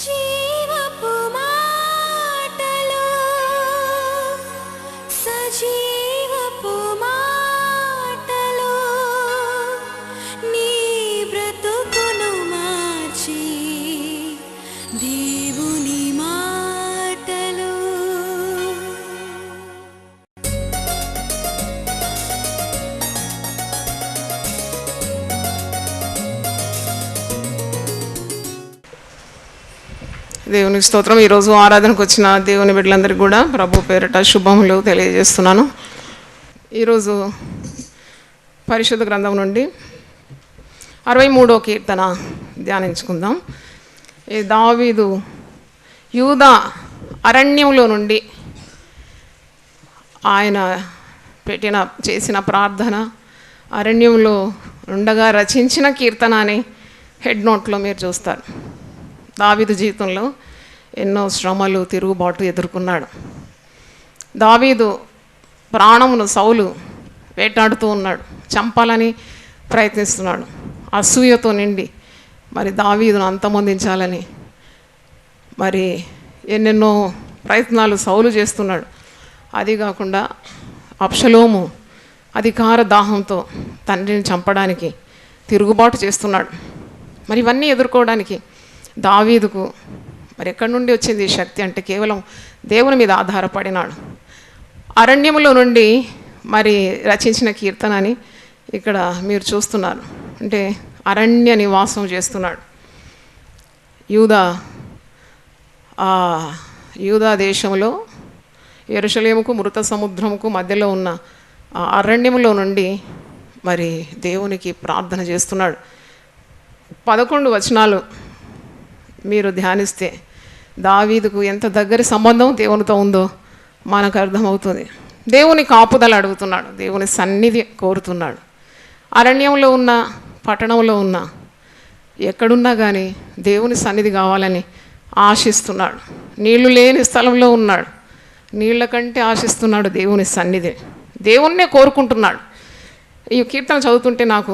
జీవపు మాటలు సజీవపు మాటలు నీ బ్రతుకును మార్చి దేవుని మాటలు. దేవునికి స్తోత్రం. ఈరోజు ఆరాధనకు వచ్చిన దేవుని బిడ్డలందరికీ కూడా ప్రభు పేరిట శుభములు తెలియజేస్తున్నాను. ఈరోజు పరిశుద్ధ గ్రంథం నుండి 63వ కీర్తన ధ్యానించుకుందాం. ఈ దావీదు యూదా అరణ్యంలో నుండి ఆయన చేసిన ప్రార్థన, అరణ్యంలో ఉండగా రచించిన కీర్తన అని హెడ్ నోట్లో మీరు చూస్తారు. దావీదు జీవితంలో ఎన్నో శ్రమలు, తిరుగుబాటు ఎదుర్కొన్నాడు. దావీదు ప్రాణమును సౌలు వేటాడుతూ ఉన్నాడు, చంపాలని ప్రయత్నిస్తున్నాడు. అసూయతో నిండి మరి దావీదును అంతమొందించాలని మరి ఎన్నెన్నో ప్రయత్నాలు సౌలు చేస్తున్నాడు. అది కాకుండా అబ్షలోము అధికార దాహంతో తండ్రిని చంపడానికి తిరుగుబాటు చేస్తున్నాడు. మరి ఇవన్నీ ఎదుర్కోవడానికి దావీదుకు మరి ఎక్కడి నుండి వచ్చింది ఈ శక్తి అంటే కేవలం దేవుని మీద ఆధారపడినాడు. అరణ్యములో నుండి మరి రచించిన కీర్తన అని ఇక్కడ మీరు చూస్తున్నారు. అంటే అరణ్య నివాసం చేస్తున్నాడు. యూదా దేశంలో యెరూషలేముకు మృత సముద్రముకు మధ్యలో ఉన్న అరణ్యములో నుండి మరి దేవునికి ప్రార్థన చేస్తున్నాడు. 11 వచనాలు మీరు ధ్యానిస్తే దావీదుకు ఎంత దగ్గర సంబంధం దేవునితో ఉందో మనకు అర్థమవుతుంది. దేవుని కాపుదల అడుగుతున్నాడు, దేవుని సన్నిధి కోరుతున్నాడు. అరణ్యంలో ఉన్న, పట్టణంలో ఉన్న, ఎక్కడున్నా కానీ దేవుని సన్నిధి కావాలని ఆశిస్తున్నాడు. నీళ్లు లేని స్థలంలో ఉన్నాడు, నీళ్ల కంటే ఆశిస్తున్నాడు దేవుని సన్నిధి, దేవుణ్ణే కోరుకుంటున్నాడు. ఈ కీర్తన చదువుతుంటే నాకు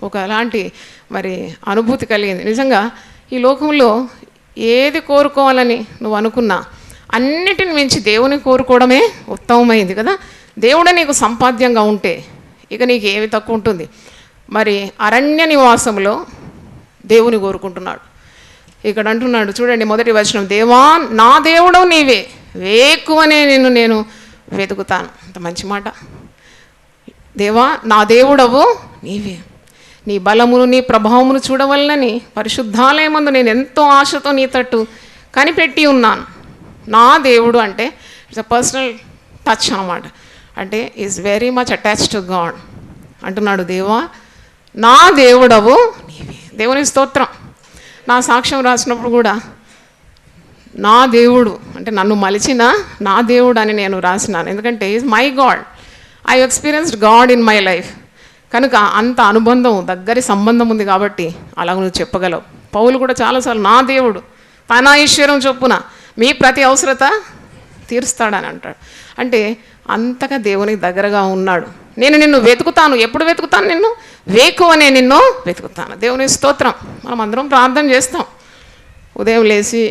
ఒక అలాంటి మరి అనుభూతి కలిగింది. నిజంగా ఈ లోకంలో ఏది కోరుకోవాలని నువ్వు అనుకున్నా అన్నిటిని మించి దేవుని కోరుకోవడమే ఉత్తమమైంది కదా. దేవుడే నీకు సంపాద్యంగా ఉంటే ఇక నీకు ఏమి తక్కువ ఉంటుంది. మరి అరణ్య నివాసంలో దేవుని కోరుకుంటున్నాడు. ఇక్కడ అంటున్నాడు చూడండి, మొదటి వచనం, దేవా నా దేవుడవు నీవే, వేకువనే నేను వెతుకుతాను. అంత మంచి మాట. దేవా నా దేవుడవు నీవే, నీ బలమును నీ ప్రభావమును చూడవలనని పరిశుద్ధాలయమందు నేను ఎంతో ఆశతో నీ తట్టు కనిపెట్టి ఉన్నాను. నా దేవుడు అంటే ఇట్స్ అ పర్సనల్ టచ్ అన్నమాట. అంటే is very much attached to God. అంటున్నాడు, దేవా నా దేవుడవు నీవే. దేవుని స్తోత్రం. నా సాక్ష్యం రాసినప్పుడు కూడా నా దేవుడు అంటే నన్ను మలిచిన నా దేవుడు అని నేను రాసినాను. ఎందుకంటే is my God. I experienced God in my life. కనుక అంత అనుబంధం, దగ్గరి సంబంధం ఉంది కాబట్టి అలా నువ్వు చెప్పగలవు. పౌలు కూడా చాలాసార్లు నా దేవుడు తన ఐశ్వర్యం చొప్పున మీ ప్రతి అవసరత తీరుస్తాడని అంటాడు. అంటే అంతగా దేవునికి దగ్గరగా ఉన్నాడు. నేను నిన్ను వెతుకుతాను. ఎప్పుడు వెతుకుతాను? నిన్ను వేకువనే నిన్ను వెతుకుతాను. దేవుని స్తోత్రం. మనం అందరం ప్రార్థన చేస్తాం. ఉదయం లేచి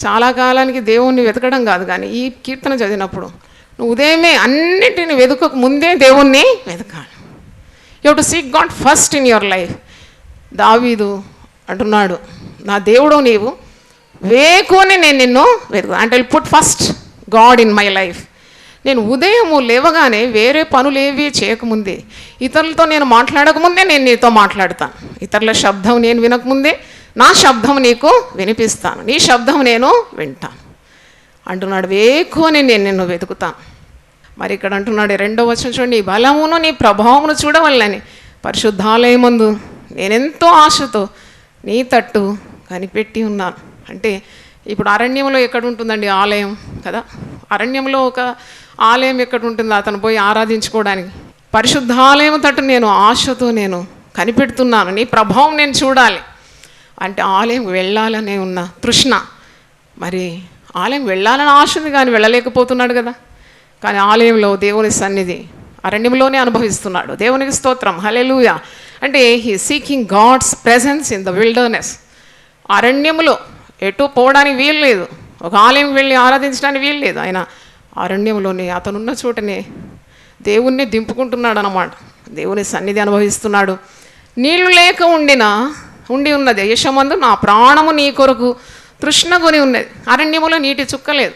చాలా కాలానికి దేవుణ్ణి వెతకడం కాదు, కానీ ఈ కీర్తన చదివినప్పుడు నువ్వు ఉదయమే అన్నిటిని వెతుకక ముందే దేవుణ్ణి వెతకాలి. You have to seek God first in your life. దావీదు అంటున్నాడు, నా దేవుడు నీవు, వేకువనే నేను నిన్ను వెతుకు అంటే put first God in my life. నేను ఉదయము లేవగానే వేరే పనులేవి చేయకముందే, ఇతరులతో నేను మాట్లాడకముందే నేను నీతో మాట్లాడతాను. ఇతరుల శబ్దం నేను వినకముందే నా శబ్దం నీకు వినిపిస్తాను, నీ శబ్దం నేను వింటాను అంటున్నాడు. వేకువని నేను నిన్ను వెతుకుతాను. మరి ఇక్కడ అంటున్నాడు 2వ వచనం చూడండి, నీ బలమును నీ ప్రభావమును చూడవల్లని పరిశుద్ధాలయమందు నేనెంతో ఆశతో నీ తట్టు కనిపెట్టి ఉన్నాను. అంటే ఇప్పుడు అరణ్యంలో ఎక్కడ ఉంటుందండి ఆలయం కదా. అరణ్యంలో ఒక ఆలయం ఎక్కడ ఉంటుందో అతను పోయి ఆరాధించుకోవడానికి. పరిశుద్ధాలయం తట్టు నేను ఆశతో నేను కనిపెడుతున్నాను, నీ ప్రభావం నేను చూడాలి అంటే ఆలయం వెళ్ళాలనే ఉన్న తృష్ణ. మరి ఆలయం వెళ్ళాలని ఆశ ఉంది కానీ వెళ్ళలేకపోతున్నాడు కదా. కానీ ఆలయంలో దేవుని సన్నిధి అరణ్యంలోనే అనుభవిస్తున్నాడు. దేవునికి స్తోత్రం, హల్లెలూయా. అంటే he seeking God's presence in the wilderness. అరణ్యములో ఎటు పోవడానికి వీలు లేదు, ఒక ఆలయంకి వెళ్ళి ఆరాధించడానికి వీలు లేదు. ఆయన అరణ్యంలోనే అతనున్న చోటనే దేవుణ్ణి దింపుకుంటున్నాడు అన్నమాట. దేవుని సన్నిధి అనుభవిస్తున్నాడు. నీళ్లు లేక ఉండి ఉన్న దేశమందు నా ప్రాణము నీ కొరకు తృష్ణగొని ఉన్నది. అరణ్యములో నీటి చుక్కలేదు.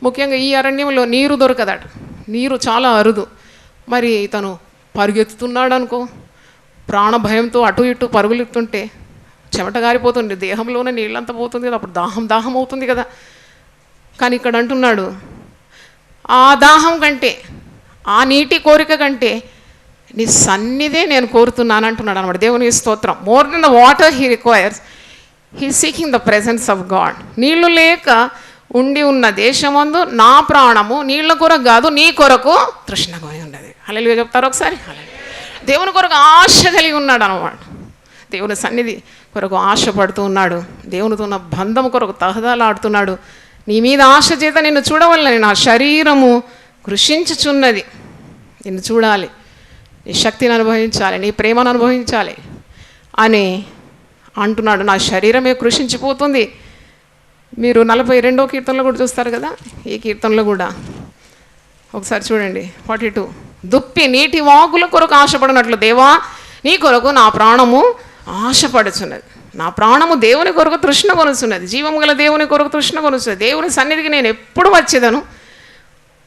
ముఖ్యంగా ఈ అరణ్యంలో నీరు దొరకదట, నీరు చాలా అరుదు. మరి తను పరుగెత్తుతున్నాడు అనుకో, ప్రాణ భయంతో అటు ఇటు పరుగులెత్తుంటే చెమట గారిపోతుంది, దేహంలోనే నీళ్ళంతా పోతుంది కదా, అప్పుడు దాహం అవుతుంది కదా. కానీ ఇక్కడ అంటున్నాడు, ఆ దాహం కంటే, ఆ నీటి కోరిక కంటే నీ సన్నిధే నేను కోరుతున్నాను అంటున్నాడు అనమాట. దేవుని స్తోత్రం. More than the water he requires, he seeking the presence of God. నీళ్లు లేక ఉండి ఉన్న దేశమందు నా ప్రాణము నీళ్ళ కొరకు కాదు నీ కొరకు తృష్ణగొని ఉన్నది. హల్లెలూయా చెప్తారు ఒకసారి. హల్లెలూయా. దేవుని కొరకు ఆశ కలిగి ఉన్నాడు అన్నమాట. దేవుని సన్నిధి కొరకు ఆశపడుతూ ఉన్నాడు. దేవునితో ఉన్న బంధం కొరకు తహదాలాడుతున్నాడు. నీ మీద ఆశ చేత నిన్ను చూడవల్లని నా శరీరము కృషించుచున్నది. నిన్ను చూడాలి, నీ శక్తిని అనుభవించాలి, నీ ప్రేమను అనుభవించాలి అని అంటున్నాడు. నా శరీరమే కృషించిపోతుంది. మీరు 42వ కీర్తనలో కూడా చూస్తారు కదా, ఈ కీర్తనలో కూడా ఒకసారి చూడండి. 42, దుప్పి నీటి వాగుల కొరకు ఆశపడినట్లు దేవా నీ కొరకు నా ప్రాణము ఆశపడుచున్నది. నా ప్రాణము దేవుని కొరకు తృష్ణ కొనుచున్నది. జీవము గల దేవుని కొరకు తృష్ణ కొనుచున్నది. దేవుని సన్నిధికి నేను ఎప్పుడు వచ్చేదను,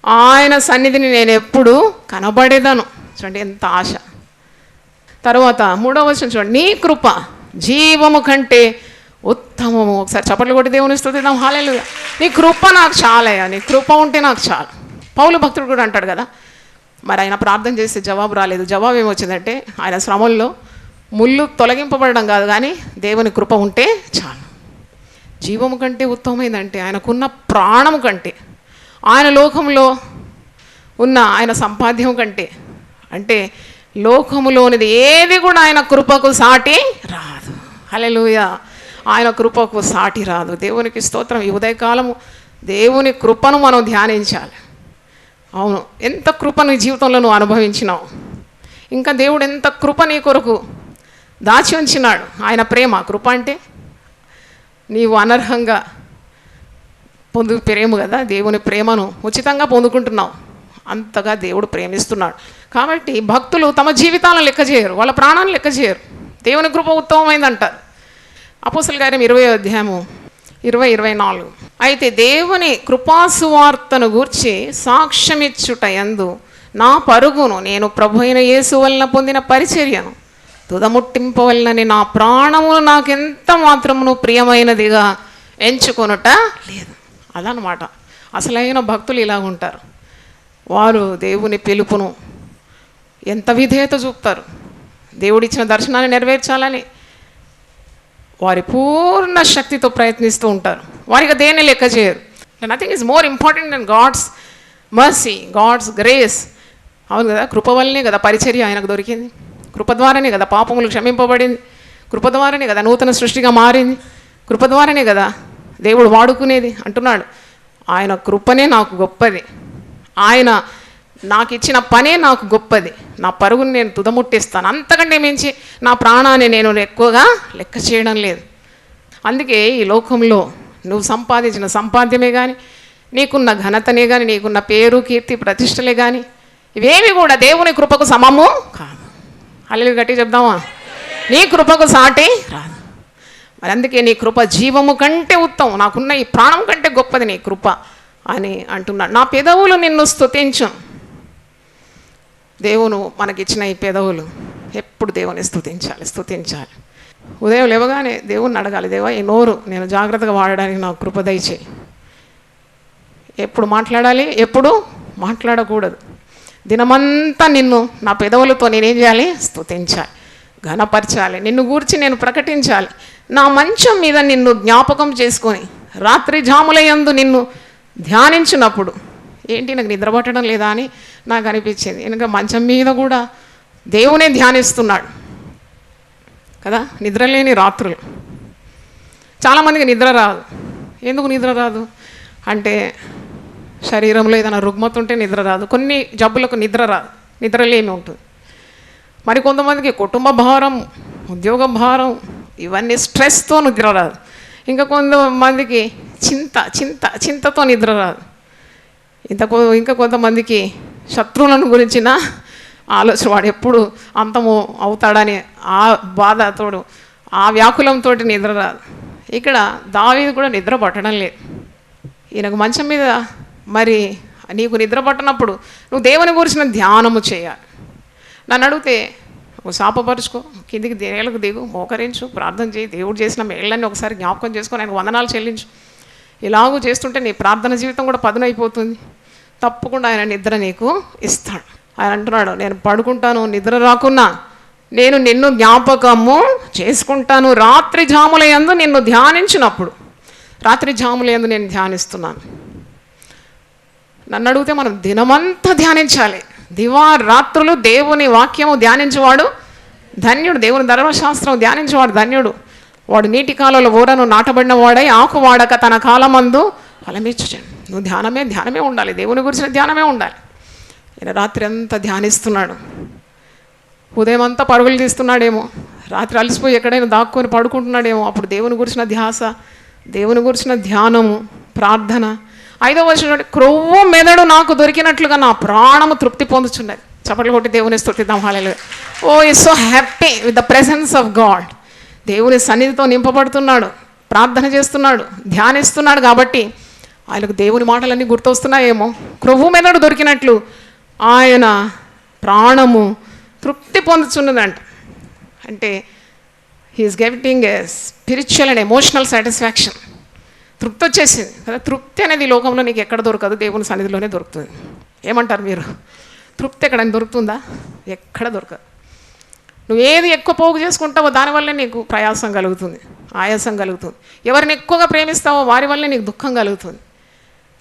ఆయన సన్నిధిని నేను ఎప్పుడు కనబడేదను. చూడండి ఎంత ఆశ. తర్వాత 3వ వచనం చూడండి, నీ కృప జీవము కంటే ఉత్తమము. ఒకసారి చప్పట్లు కొట్టి దేవుని స్తుతిద్దాం. హల్లెలూయా. నీ కృప నాకు చాలయ్యా, నీ కృప ఉంటే నాకు చాలు. పౌలు భక్తుడు కూడా అంటాడు కదా, మరి ఆయన ప్రార్థన చేస్తే జవాబు రాలేదు. జవాబు ఏమొచ్చిందంటే, ఆయన శ్రమల్లో ముళ్ళు తొలగింపబడడం కాదు, కానీ దేవుని కృప ఉంటే చాలు. జీవము కంటే ఉత్తమమైందంటే ఆయనకున్న ప్రాణము కంటే, ఆయన లోకంలో ఉన్న ఆయన సంపాద్యం కంటే, అంటే లోకములోనిది ఏది కూడా ఆయన కృపకు సాటి రాదు. హల్లెలూయా. ఆయన కృపకు సాటి రాదు. దేవునికి స్తోత్రం. ఈ ఉదయకాలము దేవుని కృపను మనం ధ్యానించాలి. అవును, ఎంత కృప నీ జీవితంలో నువ్వు అనుభవించినావు, ఇంకా దేవుడు ఎంత కృప నీ కొరకు దాచి ఉంచినాడు. ఆయన ప్రేమ, కృప అంటే నీవు అనర్హంగా ప్రేమ కదా, దేవుని ప్రేమను ఉచితంగా పొందుకుంటున్నావు. అంతగా దేవుడు ప్రేమిస్తున్నాడు. కాబట్టి భక్తులు తమ జీవితాలను లెక్క చేయరు, వాళ్ళ ప్రాణాలను లెక్క చేయరు. దేవుని కృప ఉత్తమమైంది అంటారు. అపోస్తలుల కార్యం 20వ అధ్యాయము 20-24. అయితే దేవుని కృపాసువార్తను గూర్చి సాక్ష్యమిచ్చుట యందు నా పరుగును నేను ప్రభు అయిన యేసు వలన పొందిన పరిచర్యను తుదముట్టింపవలనని నా ప్రాణమును నాకెంత మాత్రమును ప్రియమైనదిగా ఎంచుకొనుట లేదు. అదనమాట అసలైన భక్తులు ఇలా ఉంటారు. వారు దేవుని పిలుపును ఎంత విధేయత చూపుతారు, దేవుడిచ్చిన దర్శనాన్ని నెరవేర్చాలని వారి పూర్ణ శక్తితో ప్రయత్నిస్తూ ఉంటారు. వారికి దేన్ని లెక్క చేయరు. Nothing is more important than God's mercy, God's grace. అవును కదా, కృప వల్లనే కదా పరిచర్య ఆయనకు దొరికింది. కృప ద్వారానే కదా పాపములు క్షమింపబడింది. కృప ద్వారానే కదా నూతన సృష్టిగా మారింది. కృప ద్వారానే కదా దేవుడు వాడుకునేది. అంటున్నాడు, ఆయన కృపనే నాకు గొప్పది, ఆయన నాకు ఇచ్చిన పనే నాకు గొప్పది, నా పరుగుని నేను తుదముట్టిస్తాను, అంతకంటే మించి నా ప్రాణాన్ని నేను ఎక్కువగా లెక్క చేయడం లేదు. అందుకే ఈ లోకంలో నువ్వు సంపాదించిన సంపాద్యమే కానీ, నీకున్న ఘనతనే కానీ, నీకున్న పేరు కీర్తి ప్రతిష్టలే కానీ, ఇవేమి కూడా దేవుని కృపకు సమము కాదు. హల్లెలూయా గట్టి చెప్దామా? నీ కృపకు సాటి రాదు. మరి అందుకే నీ కృప జీవము కంటే ఉత్తమం, నాకున్న ఈ ప్రాణం కంటే గొప్పది నీ కృప అని అంటున్నాడు. నా పెదవులు నిన్ను స్తుతించు. దేవుడు మనకిచ్చిన ఈ పెదవులు ఎప్పుడు దేవుని స్తుతించాలి. ఉదయం లేవగానే దేవుణ్ణి అడగాలి, దేవా ఈ నోరు నేను జాగ్రత్తగా వాడడానికి నాకు కృప దయచేయి. ఎప్పుడు మాట్లాడాలి, ఎప్పుడు మాట్లాడకూడదు. దినమంతా నిన్ను నా పెదవులతో నేనేం చేయాలి? స్తుతించాలి, ఘనపరచాలి, నిన్ను గూర్చి నేను ప్రకటించాలి. నా మంచం మీద నిన్ను జ్ఞాపకం చేసుకొని రాత్రి జాములయందు నిన్ను ధ్యానించినప్పుడు ఏంటి నాకు నిద్ర పట్టడం లేదా అని నాకు అనిపించింది. ఎందుకంటే మంచం మీద కూడా దేవునే ధ్యానిస్తున్నాడు కదా. నిద్రలేని రాత్రులు. చాలామందికి నిద్ర రాదు. ఎందుకు నిద్ర రాదు అంటే శరీరంలో ఏదైనా రుగ్మత ఉంటే నిద్ర రాదు. కొన్ని జబ్బులకు నిద్ర రాదు, నిద్రలేమి ఉంటుంది. మరి కొంతమందికి కుటుంబ భారం, ఉద్యోగ భారం, ఇవన్నీ స్ట్రెస్తో నిద్ర రాదు. ఇంకా కొంతమందికి చింతతో నిద్ర రాదు. ఇంకా కొంతమందికి శత్రువులను గురించిన ఆలోచన, వాడు ఎప్పుడు అంతము అవుతాడని ఆ బాధతోడు ఆ వ్యాకులంతో నిద్ర రాదు. ఇక్కడ దావీదు కూడా నిద్ర పట్టడం లేదు. ఈయనకు మంచం మీద మరి నీకు నిద్ర పట్టనప్పుడు నువ్వు దేవుని గురించిన ధ్యానము చేయాలి. నన్ను అడిగితే నువ్వు శాపపరుచుకో, కిందికి నేలకు దిగు, మోకరించు, ప్రార్థన చేయి, దేవుడు చేసిన మేళ్ళని ఒకసారి జ్ఞాపకం చేసుకొని ఆయన వందనాలు చెల్లించు. ఇలాగూ చేస్తుంటే నీ ప్రార్థన జీవితం కూడా పదునైపోతుంది. తప్పకుండా ఆయన నిద్ర నీకు ఇస్తాడు. ఆయన అంటున్నాడు, నేను పడుకుంటాను, నిద్ర రాకున్నా నేను నిన్ను జ్ఞాపకము చేసుకుంటాను. రాత్రి జాముల యందు నిన్ను ధ్యానించినప్పుడు, రాత్రి జాముల యందు నేను ధ్యానిస్తున్నాను. నన్ను అడిగితే మనం దినమంతా ధ్యానించాలి. దివారాత్రులు దేవుని వాక్యము ధ్యానించేవాడు ధన్యుడు. దేవుని ధర్మశాస్త్రం ధ్యానించేవాడు ధన్యుడు. వాడు నీటి కాలంలో ఊరను నాటబడిన వాడై ఆకు వాడక తన కాలమందు ఫలమిచ్చుచాడు. నువ్వు ధ్యానమే ఉండాలి, దేవుని గురించిన ధ్యానమే ఉండాలి. ఈయన రాత్రి అంతా ధ్యానిస్తున్నాడు. ఉదయం అంతా పరుగులు తీస్తున్నాడేమో, రాత్రి అలసిపోయి ఎక్కడైనా దాక్కొని పడుకుంటున్నాడేమో. అప్పుడు దేవుని గురించిన ధ్యాస, దేవుని గురించిన ధ్యానము, ప్రార్థన. 5వ వచనం, క్రొవ్వు మెదడు నాకు దొరికినట్లుగా నా ప్రాణము తృప్తి పొందుచున్నది. చప్పట్లు కొట్టి దేవుని స్తుతిద్దాం. Hallelujah. Oh is so happy with the presence of God. దేవుని సన్నిధితో నింపబడుతున్నాడు, ప్రార్థన చేస్తున్నాడు, ధ్యానిస్తున్నాడు. కాబట్టి ఆయనకు దేవుని మాటలన్నీ గుర్తొస్తున్నాయేమో. క్రొవ్వు మెదడు దొరికినట్లు ఆయన ప్రాణము తృప్తి పొందుతున్నదంట. అంటే he's getting a spiritual and emotional satisfaction. తృప్తి వచ్చేసింది కదా. తృప్తి అనేది ఈ లోకంలో నీకు ఎక్కడ దొరకదు, దేవుని సన్నిధిలోనే దొరుకుతుంది. ఏమంటారు మీరు? తృప్తి ఎక్కడైనా దొరుకుతుందా? ఎక్కడ దొరకదు. నువ్వు ఏది ఎక్కువ పోగు చేసుకుంటావో దానివల్లే నీకు ప్రయాసం కలుగుతుంది, ఆయాసం కలుగుతుంది. ఎవరిని ఎక్కువగా ప్రేమిస్తావో వారి వల్లే నీకు దుఃఖం కలుగుతుంది.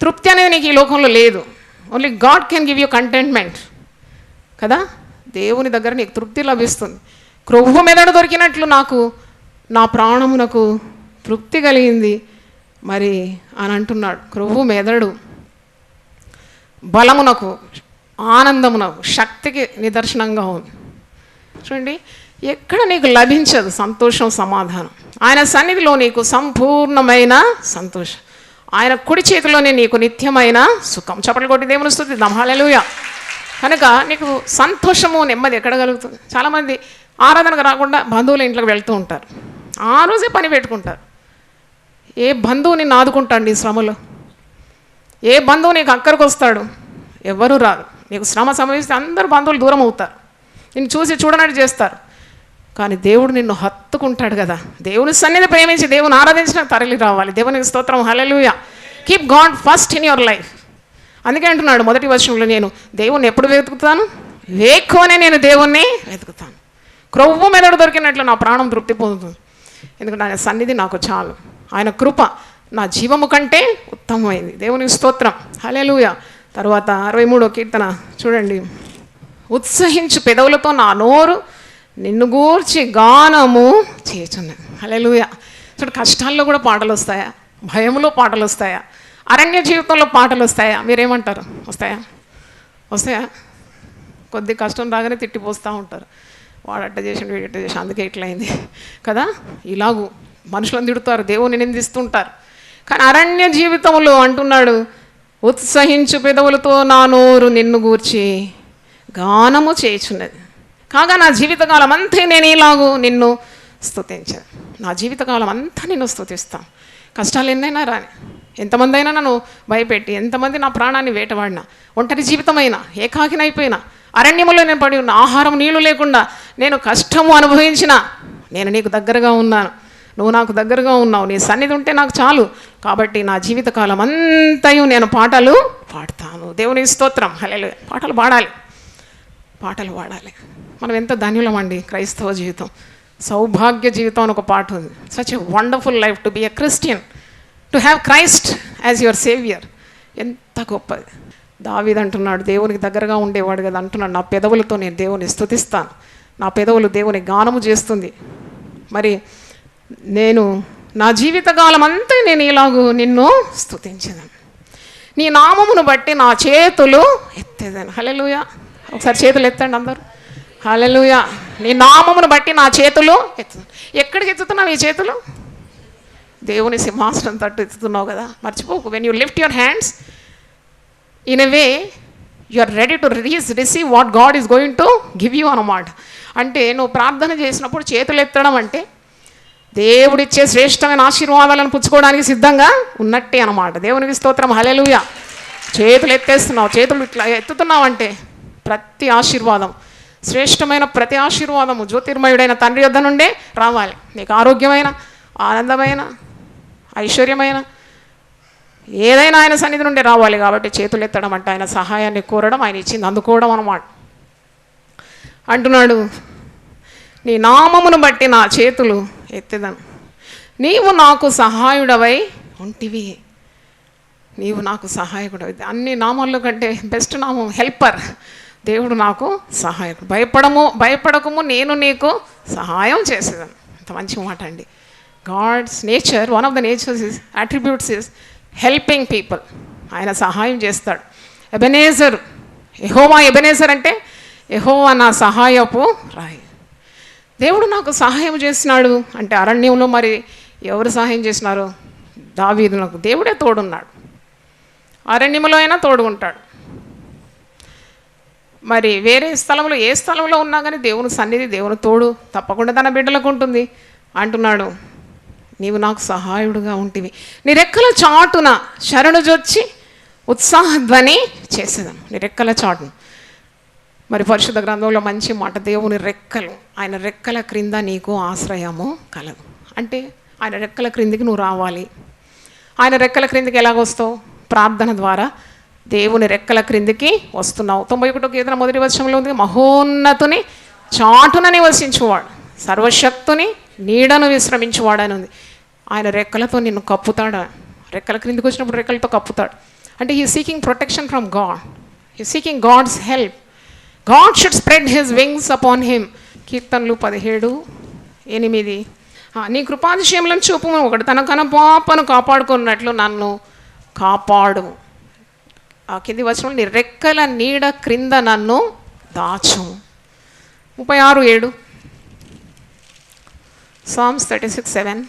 తృప్తి అనేది నీకు ఈ లోకంలో లేదు. Only God can give you contentment కదా. దేవుని దగ్గర నీకు తృప్తి లభిస్తుంది. క్రొవ్వు మెదడు దొరికినట్లు నాకు నా ప్రాణమునకు తృప్తి కలిగింది మరి అని అంటున్నాడు. క్రొవ్వు మెదడు బలమునకు, ఆనందమునకు, శక్తికి నిదర్శనంగా ఉంది. చూడండి, ఎక్కడ నీకు లభించదు సంతోషం, సమాధానం. ఆయన సన్నిధిలో నీకు సంపూర్ణమైన సంతోషం. ఆయన కుడి చేతిలోనే నీకు నిత్యమైన సుఖం. చప్పట్లు కొట్టి దేవుని స్తుతిద్దాం. హల్లెలూయా. కనుక నీకు సంతోషము, నెమ్మది ఎక్కడ కలుగుతుంది? చాలామంది ఆరాధనకు రాకుండా బంధువుల ఇంట్లోకి వెళ్తూ ఉంటారు. ఆ రోజే పని పెట్టుకుంటారు. ఏ బంధువు నిన్ను ఆదుకుంటాడు నీ శ్రమలో? ఏ బంధువు నీకు అక్కడికి వస్తాడు? ఎవరు రారు. నీకు శ్రమ సంభవిస్తే అందరూ బంధువులు దూరం అవుతారు, నిన్ను చూసి చూడనట్టు చేస్తారు. కానీ దేవుడు నిన్ను హత్తుకుంటాడు కదా. దేవుని సన్నిధి ప్రేమించి దేవుని ఆరాధించిన తరలి రావాలి. దేవునికి స్తోత్రం. Hallelujah. Keep God first in your life. అందుకే అంటున్నాడు మొదటి వచనంలో, నేను దేవుణ్ణి ఎప్పుడు వెతుకుతాను? వేక్కువనే నేను దేవుణ్ణి వెతుకుతాను. క్రొవ్వు మెదడు దొరికినట్లు నా ప్రాణం తృప్తి పొందుతుంది. ఎందుకంటే ఆయన సన్నిధి నాకు చాలు. ఆయన కృప నా జీవము కంటే ఉత్తమమైంది. దేవునికి స్తోత్రం. హల్లెలూయా. తర్వాత 63వ కీర్తన చూడండి. ఉత్సహించు పెదవులతో నా నోరు నిన్ను గూర్చి గానము చేయుచున్నది. హల్లెలూయా. చూడు, కష్టాల్లో కూడా పాటలు వస్తాయా? భయంలో పాటలు వస్తాయా? అరణ్య జీవితంలో పాటలు వస్తాయా? మీరేమంటారు? వస్తాయా? కొద్ది కష్టం రాగానే తిట్టిపోస్తూ ఉంటారు. వాడు అట్ట చేసిండు, వీడు ఇట్ట చేసి, అందుకే ఇట్లయింది కదా. ఇలాగూ మనుషులను తిడుతారు, దేవుని నిందిస్తుంటారు. కానీ అరణ్య జీవితంలో అంటున్నాడు, ఉత్సహించు పెదవులతో నా నోరు నిన్ను గూర్చి గానము చేయుచున్నది. కాగా నా జీవితకాలం అంతా నేను ఇలాగూ నిన్ను స్తుతించాను. నా జీవితకాలం అంతా నిన్ను స్తుతిస్తాను. కష్టాలు ఎన్నైనా రాని, ఎంతమంది అయినా నన్ను భయపెట్టి, ఎంతమంది నా ప్రాణాన్ని వేటవాడినా, ఒంటరి జీవితమైనా, ఏకాకినైపోయినా, అరణ్యములో నేను పడి ఉన్న, ఆహారం నీళ్లు లేకుండా నేను కష్టము అనుభవించిన, నేను నీకు దగ్గరగా ఉన్నాను, నువ్వు నాకు దగ్గరగా ఉన్నావు, నీ సన్నిధి ఉంటే నాకు చాలు. కాబట్టి నా జీవితకాలం అంతయు నేను పాటలు పాడతాను. దేవుని స్తోత్రం. హల్లెలూయా. పాటలు పాడాలి. మనం ఎంత ధన్యులమండి. క్రైస్తవ జీవితం సౌభాగ్య జీవితం అని ఒక పాట ఉంది. Such a wonderful life to be a Christian, to have Christ as your saviour. ఎంత గొప్పది. దావీదు అంటున్నాడు, దేవునికి దగ్గరగా ఉండేవాడు కదా అంటున్నాడు, నా పెదవులతో నేను దేవుని స్తుతిస్తాను, నా పెదవులు దేవుని గానము చేస్తుంది. మరి నేను నా జీవితకాలం అంతా నేను ఇలాగూ నిన్ను స్తుతించేదాను, నీ నామమును బట్టి నా చేతులు ఎత్తేదాను. హల్లెలూయా. ఒకసారి చేతులు ఎత్తండి అందరూ. హల్లెలూయా. నీ నామమును బట్టి నా చేతులు ఎక్కడికి ఎత్తుతున్నావు? ఈ చేతులు దేవుని సింహాసనం తట్టు ఎత్తుతున్నావు కదా, మర్చిపోకు. When you lift your hands in a way you are ready to receive what God is going to give you అన్నమాట. అంటే నువ్వు ప్రార్థన చేసినప్పుడు చేతులు ఎత్తడం అంటే దేవుడిచ్చే శ్రేష్టమైన ఆశీర్వాదాలను పుచ్చుకోవడానికి సిద్ధంగా ఉన్నట్టే అన్నమాట. దేవునికి స్తోత్రం. హల్లెలూయా. చేతులు ఎత్తేస్తున్నావు, చేతులు ఇట్లా ఎత్తుతున్నావు అంటే ప్రతి ఆశీర్వాదం, శ్రేష్టమైన ప్రతి ఆశీర్వాదము జ్యోతిర్మయుడైన తండ్రి యొద్ద నుండే రావాలి. నీకు ఆరోగ్యమైన, ఆనందమైన, ఐశ్వర్యమైన ఏదైనా ఆయన సన్నిధి నుండి రావాలి. కాబట్టి చేతులు ఎత్తడం అంటే ఆయన సహాయాన్ని కోరడం, ఆయన ఇచ్చింది అందుకోవడం అన్నమాట. అంటున్నాడు, నీ నామమును బట్టి నా చేతులు ఎత్తెదను, నీవు నాకు సహాయుడవై ఉంటివి. నీవు నాకు సహాయకుడవి. అన్ని నామాల్లో కంటే బెస్ట్ నామం హెల్పర్. దేవుడు నాకు సహాయకుడు. భయపడకము, నేను నీకు సహాయం చేసేదాను. అంత మంచి మాట అండి. God's nature, one of the natures his attributes is helping people. ఆయన సహాయం చేస్తాడు. ఎబెనేజర్, యెహోవా ఎబెనేజర్ అంటే యెహోవా నా సహాయపు రాయి. దేవుడు నాకు సహాయం చేసినాడు అంటే అరణ్యంలో మరి ఎవరు సహాయం చేసినారు? దావీదునకు దేవుడే తోడున్నాడు. అరణ్యంలో అయినా తోడు ఉంటాడు. మరి వేరే స్థలంలో, ఏ స్థలంలో ఉన్నా కానీ దేవుని సన్నిధి, దేవుని తోడు తప్పకుండా తన బిడ్డలకు ఉంటుంది. అంటున్నాడు, నీవు నాకు సహాయుడుగా ఉంటివి, నీ రెక్కల చాటున శరణుజొచ్చి ఉత్సాహధ్వని చేసేదాను. నీ రెక్కల చాటును. మరి పరిశుద్ధ గ్రంథంలో మంచి మాట, దేవుని రెక్కలు, ఆయన రెక్కల క్రింద నీకు ఆశ్రయము కలదు. అంటే ఆయన రెక్కల క్రిందికి నువ్వు రావాలి. ఆయన రెక్కల క్రిందికి ఎలాగొస్తావు? ప్రార్థన ద్వారా దేవుని రెక్కల క్రిందికి వస్తున్నావు. 91వ కీర్తన 1వ వచనంలో ఉంది, మహోన్నతుని చాటున నివసించువాడు, సర్వశక్తుని నీడను విశ్రమించువాడు అని ఉంది. ఆయన రెక్కలతో నిన్ను కప్పుతాడు. రెక్కల క్రిందికి వచ్చినప్పుడు రెక్కలతో కప్పుతాడు. అంటే he seeking protection from God, he seeking God's help. God should spread his wings upon him. కీర్తనలు 17:8. నీ కృపాతిశయములను చూపుము, ఒకటి తన కనుపాపను కాపాడుకున్నట్లు నన్ను కాపాడు. ఆ కింది వచనం, నీ రెక్కల నీడ క్రింద నన్ను దాచు. 36:7. Psalms 36:7.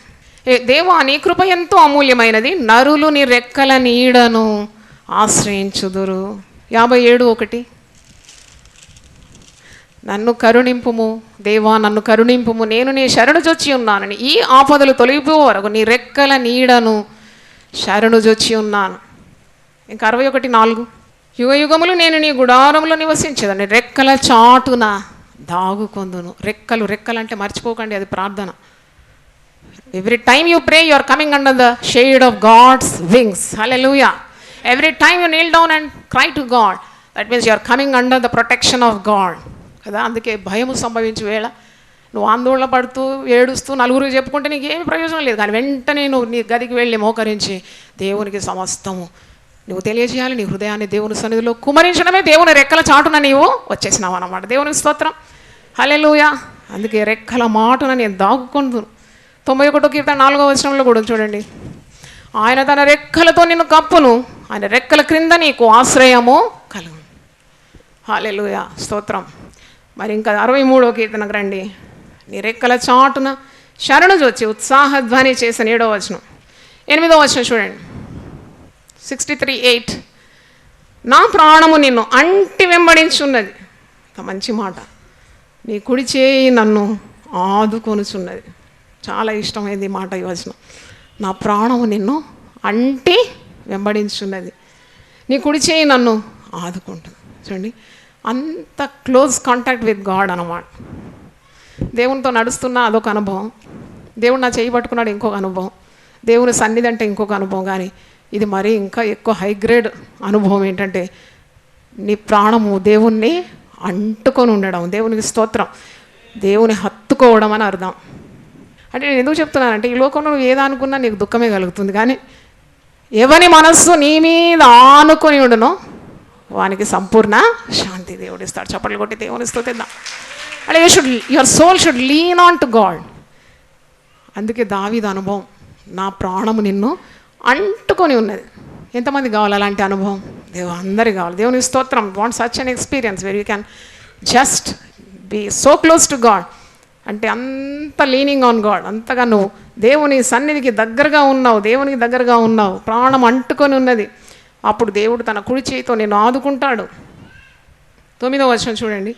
దేవా నీ కృప ఎంతో అమూల్యమైనది, నరులు నీ రెక్కల నీడను ఆశ్రయించుదురు. 57:1. నన్ను కరుణింపుము దేవా, నన్ను కరుణింపుము, నేను నీ శరణుజొచ్చి ఉన్నానని, ఈ ఆపదలు తొలగిపో వరకు నీ రెక్కల నీడను శరణుజొచ్చి ఉన్నాను. ఇంకా 61:4. యుగయుగములు నేను నీ గుడారంలో నివసించేదాన్ని, రెక్కల చాటున దాగుకొందును. రెక్కలు అంటే మర్చిపోకండి, అది ప్రార్థన. Every time you pray you are coming under the shade of God's wings. హల్లెలూయా. Every time you kneel down and cry to God, that means you are coming under the protection of God కదా. అందుకే భయము సంభవించే వేళ నువ్వు ఆందోళన పడుతూ ఏడుస్తూ నలుగురికి చెప్పుకుంటే నీకు ఏమి ప్రయోజనం లేదు. కానీ వెంటనే నువ్వు నీ గదికి వెళ్ళి మోకరించి దేవునికి సమస్తము నువ్వు తెలియజేయాలి. నీ హృదయాన్ని దేవుని సన్నిధిలో కుమరించడమే దేవుని రెక్కల చాటున నీవు వచ్చేసినావు అన్నమాట. దేవునికి స్తోత్రం. హల్లెలూయా. అందుకే రెక్కల మాటున నేను దాగుకుందు. 91వ కీర్తన 4వ వచనంలో కూడా చూడండి, ఆయన తన రెక్కలతో నిన్ను కప్పును, ఆయన రెక్కల క్రింద నీకు ఆశ్రయము కలుగు. హల్లెలూయా. స్తోత్రం. మరి ఇంకా 63వ కీర్తనకు రండి. నీ రెక్కల చాటున శరణుజొచ్చి ఉత్సాహధ్వని చేసిన 7వ వచనం. 8వ వచనం చూడండి. 63:8. నా ప్రాణము నిన్ను అంటి వెంబడించున్నది. మంచి మాట. నీ కుడి చేయి నన్ను ఆదుకొనుచున్నది. చాలా ఇష్టమైంది ఈ మాట, ఈ వచనం. నా ప్రాణము నిన్ను అంటి వెంబడించున్నది, నీ కుడి చేయి నన్ను ఆదుకుంటుంది. చూడండి, అంత క్లోజ్ కాంటాక్ట్ విత్ గాడ్ అన్నమాట. దేవునితో నడుస్తున్నా అదొక అనుభవం, దేవుడు నా చేయి పట్టుకున్నాడు ఇంకొక అనుభవం, దేవుని సన్నిధి అంటే ఇంకొక అనుభవం. కానీ ఇది మరీ ఇంకా ఎక్కువ హై గ్రేడ్ అనుభవం ఏంటంటే నీ ప్రాణము దేవుణ్ణి అంటుకొని ఉండడం. దేవునికి స్తోత్రం. దేవుని హత్తుకోవడం అని అర్థం. అంటే నేను ఎందుకు చెప్తున్నానంటే ఈ లోకంలో నువ్వు ఏదనుకున్నా నీకు దుఃఖమే కలుగుతుంది. కానీ ఎవరి మనస్సు నీ మీద ఆనుకొని ఉండనో వానికి సంపూర్ణ శాంతి దేవుడు ఇస్తాడు. చప్పట్లు కొట్టి దేవుని స్తుతిద్దాం. అంటే your soul should lean on to God. అందుకే దావీదు అనుభవం, నా ప్రాణము నిన్ను అంటుకొని ఉన్నది. ఎంతమంది కావాలి అలాంటి అనుభవం? అందరికీ కావాలి. దేవుని స్తోత్రం. Want such an experience where you can just be so close to God, అంటే అంత లీనింగ్ ఆన్ గాడ్, అంతగా నువ్వు దేవుని సన్నిధికి దగ్గరగా ఉన్నావు, దేవునికి దగ్గరగా ఉన్నావు, ప్రాణం అంటుకొని ఉన్నది. అప్పుడు దేవుడు తన కుడి చేయితో నేను ఆదుకుంటాడు. 9వ వచనం చూడండి,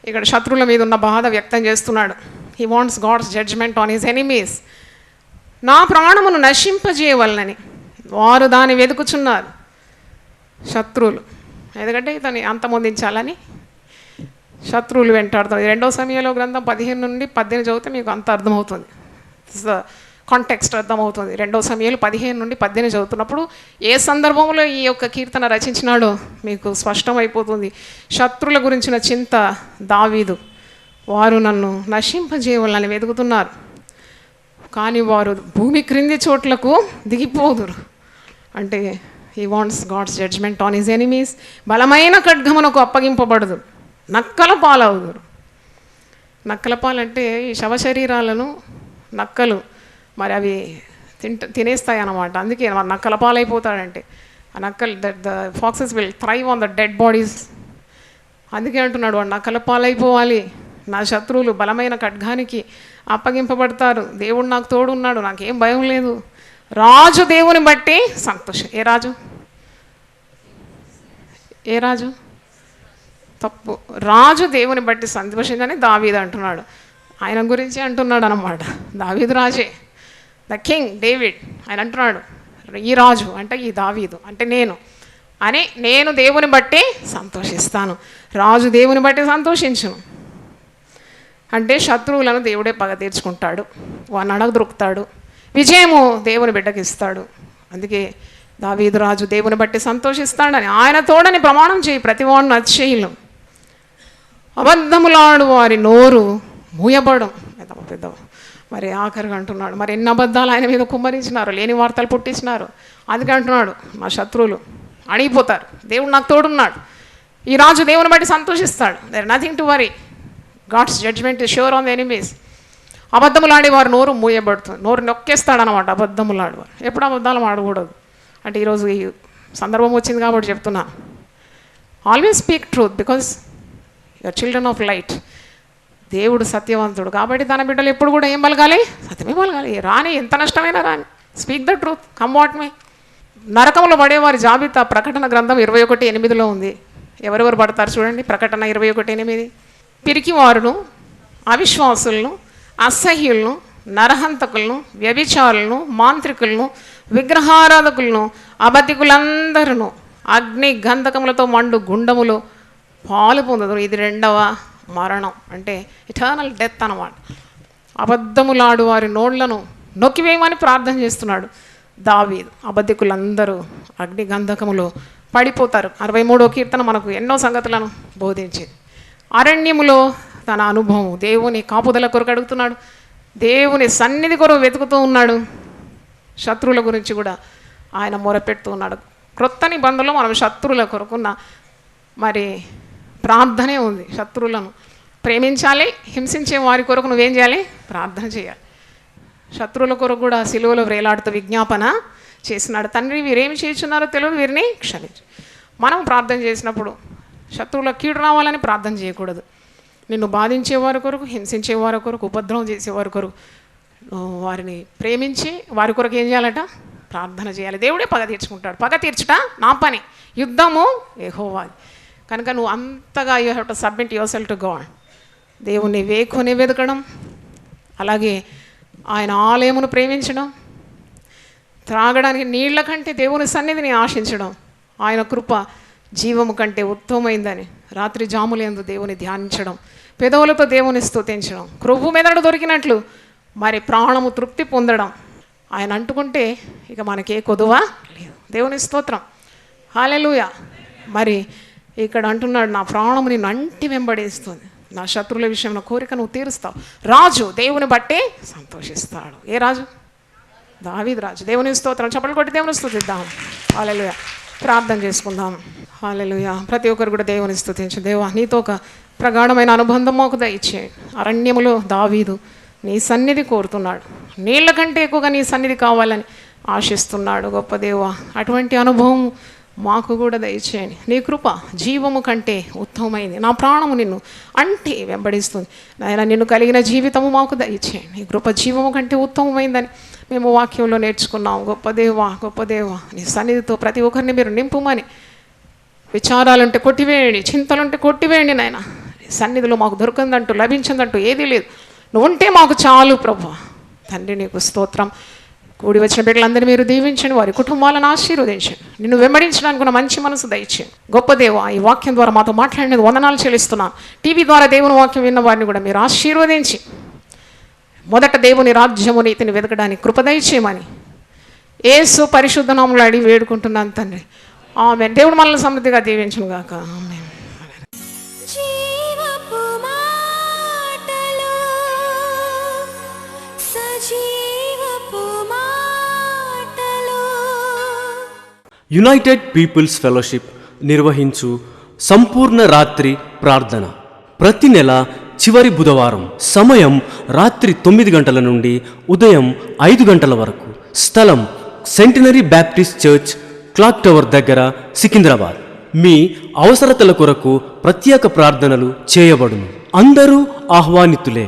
ఇక్కడ శత్రువుల మీద ఉన్న బాధ వ్యక్తం చేస్తున్నాడు. He wants God's judgment on his enemies. నా ప్రాణమును నశింపజేయవలనని వారు దాన్ని వెతుకుచున్నారు, శత్రువులు. ఎందుకంటే ఇతన్ని అంతమొందించాలని శత్రువులు వెంటాడుతున్నారు. 2వ సమయంలో గ్రంథం 15 నుండి 18 చదివితే మీకు అంత అర్థమవుతుంది, కాంటెక్స్ట్ అర్థమవుతుంది. 2వ సమయంలో 15 నుండి 18 చదువుతున్నప్పుడు ఏ సందర్భంలో ఈ యొక్క కీర్తన రచించినాడో మీకు స్పష్టమైపోతుంది. శత్రువుల గురించిన చింత దావీదు. వారు నన్ను నశింపజేయాలని వెతుకుతున్నారు, కానీ వారు భూమి క్రింది చోట్లకు దిగిపోదురు. అంటే he wants God's judgment on his enemies. బలమైన ఖడ్గమునకు అప్పగింపబడదు, నక్కల పాలవుదురు. నక్కల పాలంటే ఈ శవశరీరాలను నక్కలు మరి అవి తినేస్తాయి అన్నమాట. అందుకే నక్కల పాలైపోతాడంటే ఆ నక్కలు, the foxes will thrive on the dead bodies. అందుకే అంటున్నాడు వాడు నక్కల పాలైపోవాలి, నా శత్రువులు బలమైన ఖడ్గానికి అప్పగింపబడతారు. దేవుడు నాకు తోడున్నాడు, నాకేం భయం లేదు. రాజు దేవుని బట్టి సంతోషం. ఏ రాజు? ఏ రాజు? తప్పు. రాజు దేవుని బట్టి సంతోషించని దావీదు అంటున్నాడు. ఆయన గురించి అంటున్నాడు అన్నమాట. దావీదు రాజే, ద కింగ్ డేవిడ్. ఆయన అంటున్నాడు ఈ రాజు అంటే ఈ దావీదు అంటే నేను దేవుని బట్టి సంతోషిస్తాను. రాజు దేవుని బట్టి సంతోషించును అంటే శత్రువులను దేవుడే పగ తీర్చుకుంటాడు, వాడిని అడగదొరుకుతాడు, విజయము దేవుని బిడ్డకి ఇస్తాడు. అందుకే దావీదు రాజు దేవుని బట్టి సంతోషిస్తాడని ఆయన తోడని ప్రమాణం చేయి ప్రతివాడును అతిశయులు. అబద్ధములాడు వారి నోరు మూయబడం. పెద్ద మరి ఆఖరిగా అంటున్నాడు, మరి ఎన్ని అబద్ధాలు ఆయన మీద కుమ్మరించినారు, లేని వార్తలు పుట్టించినారు. అందుకే అంటున్నాడు మా శత్రువులు అడిగిపోతారు, దేవుడు నాకు తోడున్నాడు. ఈ రాజు దేవుని బట్టి సంతోషిస్తాడు. There nothing to worry, God's judgement is sure on the enemies. అబద్ధములాడేవారు నోరు మూయబడుతుంది, నోరు నొక్కేస్తాడనమాట అబద్ధములాడేవారు. ఎప్పుడు అబద్ధాలు ఆడకూడదు అంటే ఈరోజు ఈ సందర్భం వచ్చింది కాబట్టి చెప్తున్నాను. Always speak truth because your children of light. దేవుడు సత్యవంతుడు కాబట్టి తన బిడ్డలు ఎప్పుడు కూడా ఏం పలకాలి? సత్యమే పలకాలి. రాని ఎంత నష్టమైనా రాని, speak the truth, come what may. నరకంలో పడేవారి జాబితా ప్రకటన గ్రంథం 21:8 ఉంది. ఎవరెవరు పడతారు చూడండి. ప్రకటన 21:8. పిరికివారును, అవిశ్వాసులను, అసహ్యులను, నరహంతకులను, వ్యభిచారులను, మాంత్రికులను, విగ్రహారాధకులను, అబద్ధికులందరూ అగ్ని గంధకములతో మండు గుండములో పాలు పొందుతారు. ఇది 2వ మరణం అంటే ఇటర్నల్ డెత్ అన్నమాట. అబద్ధములాడు వారి నోళ్లను నొక్కివేయమని ప్రార్థన చేస్తున్నాడు దావీదు. అబద్ధికులందరూ అగ్ని గంధకములో పడిపోతారు. 63వ కీర్తన మనకు ఎన్నో సంగతులను బోధించింది. అరణ్యములో తన అనుభవం, దేవుని కాపుదల కొరకు అడుగుతున్నాడు, దేవుని సన్నిధి కొరకు వెతుకుతూ ఉన్నాడు. శత్రువుల గురించి కూడా ఆయన మొరపెడుతూ ఉన్నాడు. క్రొత్త నిబంధనలో మనం శత్రువుల కొరకున్న మరి ప్రార్థనే ఉంది. శత్రువులను ప్రేమించాలి, హింసించే వారి కొరకు నువ్వేం చేయాలి? ప్రార్థన చేయాలి. శత్రువుల కొరకు కూడా సిలువలో వేలాడుతూ విజ్ఞాపన చేసినాడు, తండ్రి వీరేమి చేస్తున్నారో తెలియదు, వీరిని క్షమించు. మనం ప్రార్థన చేసినప్పుడు శత్రువుల కీడు రావాలని ప్రార్థన చేయకూడదు. నిన్ను బాధించేవారి కొరకు, హింసించేవారి కొరకు, ఉపద్రవం చేసేవారి కొరకు వారిని ప్రేమించి వారి కొరకు ఏం చేయాలట? ప్రార్థన చేయాలి. దేవుడే పగ తీర్చుకుంటాడు. పగ తీర్చుట నా పని, యుద్ధము యెహోవాది. కనుక నువ్వు అంతగా you have to submit your self to God. దేవుణ్ణి వేకుని వెతకడం, అలాగే ఆయన ఆలయమును ప్రేమించడం, త్రాగడానికి నీళ్ల కంటే దేవుని సన్నిధిని ఆశించడం, ఆయన కృప జీవము కంటే ఉత్తమమైందని రాత్రి జాములందు దేవుని ధ్యానించడం, పెదవులతో దేవుని స్తుతించడం, క్రొవ్వు మెదడు దొరికినట్లు మరి ప్రాణము తృప్తి పొందడం. ఆయన అంటుకుంటే ఇక మనకే కొదువ లేదు. దేవుని స్తోత్రం, హల్లెలూయా. మరి ఇక్కడ అంటున్నాడు, నా ప్రాణము నిన్ను అంటి వెంబడేస్తుంది, నా శత్రువుల విషయంలో కోరిక నువ్వు తీరుస్తావు. రాజు దేవుని బట్టి సంతోషిస్తాడు. ఏ రాజు? దావీదు రాజు. దేవుని స్తోత్రం. చప్పట్లు కొట్టి దేవుని స్తుతిద్దాం. హల్లెలూయా. ప్రార్థన చేసుకుందాం. హల్లెలూయా. ప్రతి ఒక్కరు కూడా దేవుని స్తుతించు. దేవా, నీతో ఒక ప్రగాఢమైన అనుబంధం మాకు దయచేయండి. అరణ్యములో దావీదు నీ సన్నిధి కోరుతున్నాడు, నీళ్ళ కంటే ఎక్కువగా నీ సన్నిధి కావాలని ఆశిస్తున్నాడు. గొప్ప దేవా, అటువంటి అనుభవం మాకు కూడా దయచేయండి. నీ కృప జీవము కంటే ఉత్తమమైంది, నా ప్రాణము నిన్ను అంటే వెంబడిస్తుంది. నాయన నిన్ను కలిగిన జీవితము మాకు దయచేయండి. నీ కృప జీవము కంటే ఉత్తమమైందని మేము వాక్యంలో నేర్చుకున్నాం. గొప్ప దేవా, గొప్ప దేవా, నీ సన్నిధితో ప్రతి ఒక్కరిని మీరు నింపుమని. విచారాలుంటే కొట్టివేయండి, చింతలుంటే కొట్టివేయండి నాయన. సన్నిధిలో మాకు దొరకందంటూ లభించిందంటూ ఏదీ లేదు. నువ్వు ఉంటే మాకు చాలు ప్రభు. తండ్రి నీకు స్తోత్రం. కూడి వచ్చిన బిడ్డలందరినీ మీరు దీవించండి, వారి కుటుంబాలను ఆశీర్వదించండి. నిన్ను వెంబడించడానికి ఉన్న మంచి మనసు దయచేయండి. గొప్ప దేవా, ఈ వాక్యం ద్వారా మాతో మాట్లాడినది వందనాలు చెల్లిస్తున్నాను. టీవీ ద్వారా దేవుని వాక్యం విన్న వారిని కూడా మీరు ఆశీర్వదించి మొదట దేవుని రాజ్యము నీతిని వెతకడానికి కృప దయచేయమని యేసు పరిశుద్ధ నామములో అడిగి వేడుకుంటున్నాను తండ్రి. ఆమేన్. దేవుడు మనల్ని సమృద్ధిగా దీవించును గాక. ఆమేన్. జీవపు మాటలు, సజీవపు మాటలు. యునైటెడ్ పీపుల్స్ ఫెలోషిప్ నిర్వహించు సంపూర్ణ రాత్రి ప్రార్థన ప్రతి నెల చివరి బుధవారం. సమయం రాత్రి 9 గంటల నుండి ఉదయం 5 గంటల వరకు. స్థలం centenary Baptist church, clock tower దగ్గర, సికింద్రాబాద్. మీ అవసరతల కొరకు ప్రత్యేక ప్రార్థనలు చేయబడును. అందరూ ఆహ్వానితులే.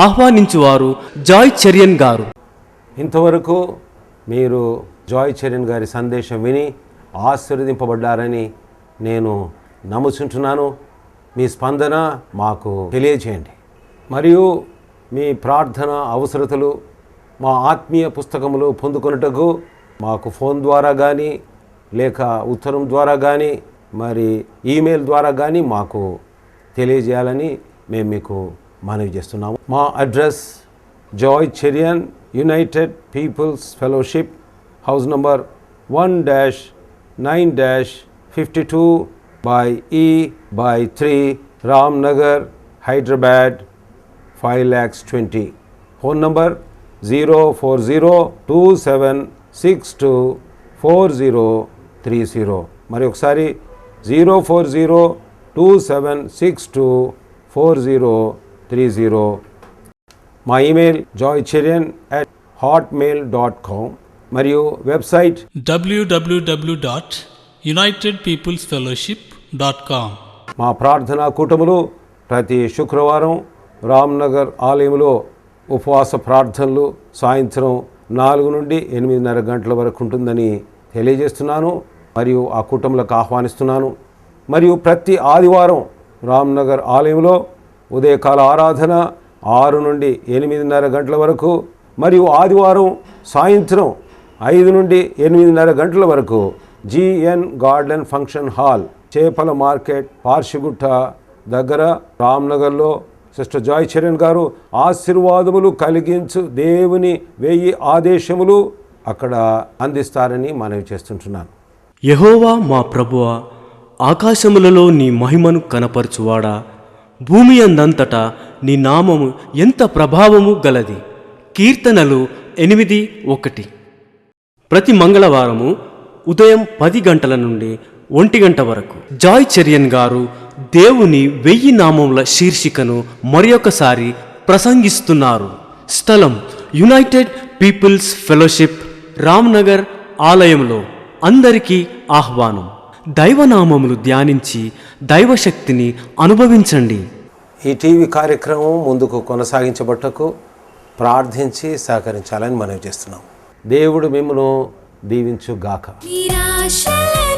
ఆహ్వానించువారు జాయ్ చెరియన్ గారు. ఇంతవరకు మీరు జాయ్ చెరియన్ గారి సందేశం విని ఆశీర్వదింపబడ్డారని నేను నమ్ముచుంటున్నాను. మీ స్పందన మాకు తెలియజేయండి. మరియు మీ ప్రార్థన అవసరతలు మా ఆత్మీయ పుస్తకములు పొందుకొనుటకు మాకు ఫోన్ ద్వారా కానీ, లేక ఉత్తరం ద్వారా కానీ, మరి ఈమెయిల్ ద్వారా కానీ మాకు తెలియజేయాలని మేము మీకు మనవి చేస్తున్నాము. మా address Joy Cherian, united peoples fellowship, house number 1-9-52 by E by 3, Ramnagar, Hyderabad 5,20,000. Phone number 04027624030. మరి ఒకసారి 04027624030. మా ఈమెయిల్ joycherian@hotmail.com మరియు వెబ్సైట్ www.unitedpeoplesfellowship.com. మా ప్రార్థనా కూటములు ప్రతి శుక్రవారం రామ్నగర్ ఆలయంలో ఉపవాస ప్రార్థనలు సాయంత్రం 4 నుండి 8:30 గంటల వరకు ఉంటుందని తెలియజేస్తున్నాను. మరియు ఆ కూటములకు ఆహ్వానిస్తున్నాను. మరియు ప్రతి ఆదివారం రామ్నగర్ ఆలయంలో ఉదయకాల ఆరాధన 6 నుండి 8:30 గంటల వరకు, మరియు ఆదివారం సాయంత్రం 5 నుండి 8:30 గంటల వరకు జిఎన్ గార్డెన్ ఫంక్షన్ హాల్, చేపల మార్కెట్, పార్షిగుట్ట దగ్గర, రామ్నగర్లో సిస్టర్ జాయ్ చెరియన్ గారు ఆశీర్వాదములు కలిగించు దేవుని 1000 ఆదేశములు అక్కడ అందిస్తారని మనవి చేస్తుంటున్నాను. యెహోవా మా ప్రభువా, ఆకాశములలో నీ మహిమను కనపరచువాడా, భూమి అందంతటా నీ నామము ఎంత ప్రభావము గలది. కీర్తనలు 8:1. ప్రతి మంగళవారము ఉదయం 10 గంటల నుండి 1 గంట వరకు జాయ్ చెరియన్ గారు దేవుని 1000 నామముల శీర్షికను మరొకసారి ప్రసంగిస్తున్నారు. స్థలం యునైటెడ్ పీపుల్స్ ఫెలోషిప్, రామ్నగర్ ఆలయంలో. అందరికీ ఆహ్వానం. దైవనామములు ధ్యానించి దైవశక్తిని అనుభవించండి. ఈ టీవీ కార్యక్రమం ముందుకు కొనసాగించబట్టకు ప్రార్థించి సహకరించాలని మనవి చేస్తున్నాం. దేవుడు మిమ్మల్ని దీవించుగాక. నిరాశలే